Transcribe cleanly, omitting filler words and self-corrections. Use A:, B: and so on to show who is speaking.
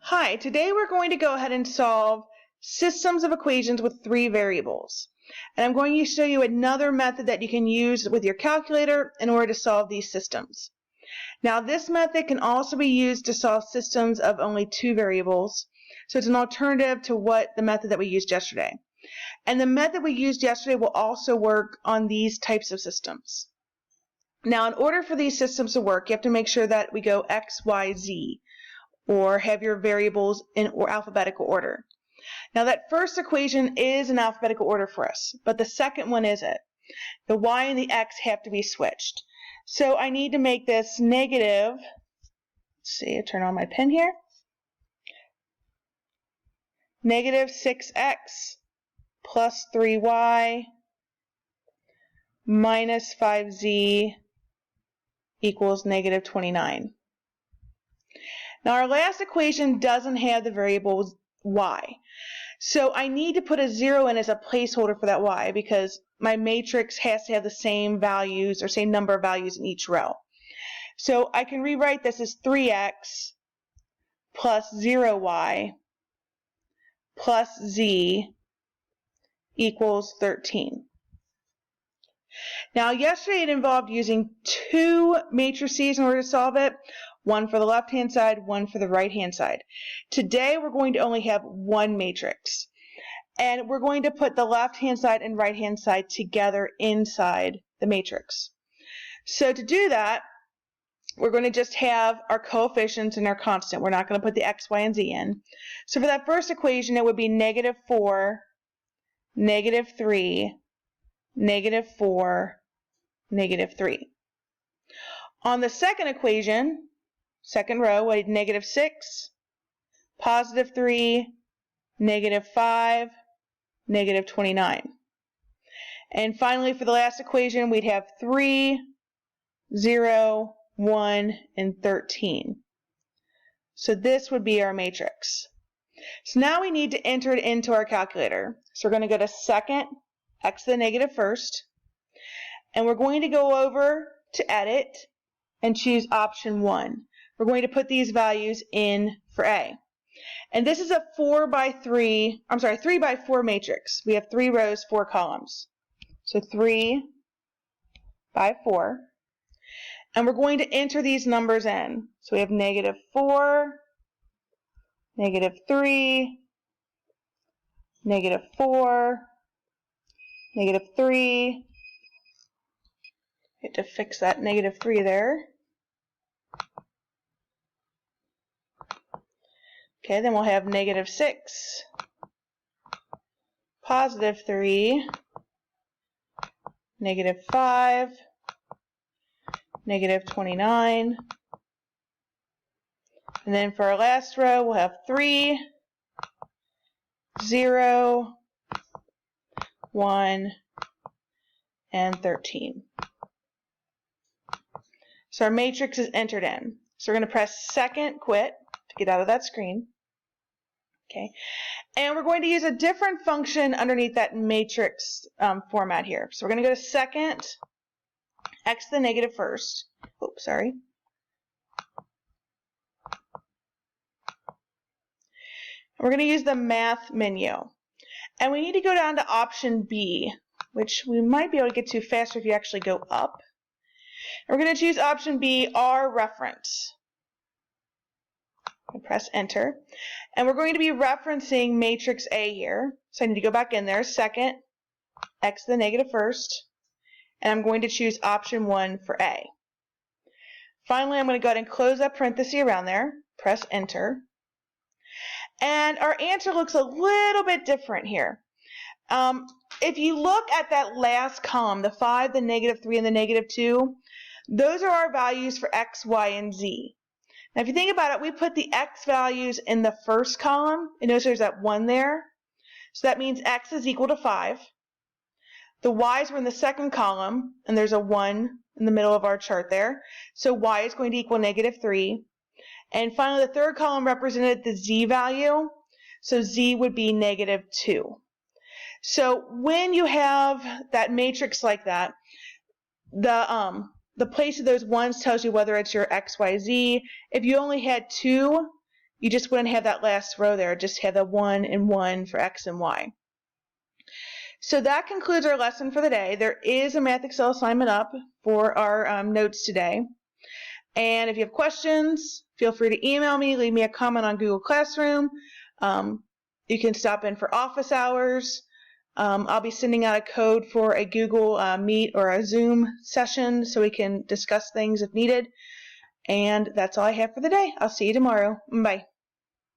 A: Hi, today we're going to go ahead and solve systems of equations with 3 variables. And I'm going to show you another method that you can use with your calculator in order to solve these systems. Now this method can also be used to solve systems of only 2 variables. So it's an alternative to the method that we used yesterday. And the method we used yesterday will also work on these types of systems. Now in order for these systems to work, you have to make sure that we go X, Y, Z, or have your variables in alphabetical order. Now that first equation is in alphabetical order for us, but the second one isn't. The y and the x have to be switched. So I need to make this negative, let's see, I turn on my pen here, negative 6x plus 3y minus 5z equals negative 29. Now our last equation doesn't have the variable y. So I need to put a 0 in as a placeholder for that y because my matrix has to have the same values or same number of values in each row. So I can rewrite this as 3x plus 0y plus z equals 13. Now yesterday it involved using 2 matrices in order to solve it. One for the left-hand side, one for the right-hand side. Today we're going to only have one matrix. And we're going to put the left-hand side and right-hand side together inside the matrix. So to do that, we're going to just have our coefficients and our constant. We're not going to put the x, y, and z in. So for that first equation, it would be negative 4, negative 3, negative 4, negative 3. On the second equation, second row, we had negative 6, positive 3, negative 5, negative 29. And finally, for the last equation, we'd have 3, 0, 1, and 13. So this would be our matrix. So now we need to enter it into our calculator. So we're going to go to second, x to the negative first, and we're going to go over to edit and choose option 1. We're going to put these values in for A. And this is a 3 by 4 matrix. We have 3 rows, 4 columns. So 3 by 4. And we're going to enter these numbers in. So we have negative 4, negative 3, negative 4, negative 3. Get to fix that negative 3 there. Okay, then we'll have negative 6, positive 3, negative 5, negative 29. And then for our last row, we'll have 3, 0, 1, and 13. So our matrix is entered in. So we're going to press second quit to get out of that screen. Okay, and we're going to use a different function underneath that matrix format here. So we're going to go to second, x to the negative first. Oops, sorry. We're going to use the math menu. And we need to go down to option B, which we might be able to get to faster if you actually go up. And we're going to choose option B, R reference. And press enter. And we're going to be referencing matrix A here. So I need to go back in there, second, x to the negative first, and I'm going to choose option 1 for A. Finally, I'm going to go ahead and close that parenthesis around there, press enter. And our answer looks a little bit different here. If you look at that last column, the 5, the negative 3, and the negative 2, those are our values for x, y, and z. Now, if you think about it, we put the x values in the first column, and notice there's that 1 there. So that means x is equal to 5. The y's were in the second column, and there's a 1 in the middle of our chart there. So y is going to equal negative 3. And finally, the third column represented the z value. So z would be negative 2. So when you have that matrix like that, the place of those ones tells you whether it's your x, y, z. If you only had 2, You just wouldn't have that last row there, just have the 1 and 1 for X and Y. So that concludes our lesson for the day. There is a Math Excel assignment up for our notes today. And if you have questions, feel free to email me, leave me a comment on Google Classroom. You can stop in for office hours. I'll be sending out a code for a Google Meet or a Zoom session so we can discuss things if needed. And that's all I have for the day. I'll see you tomorrow. Bye.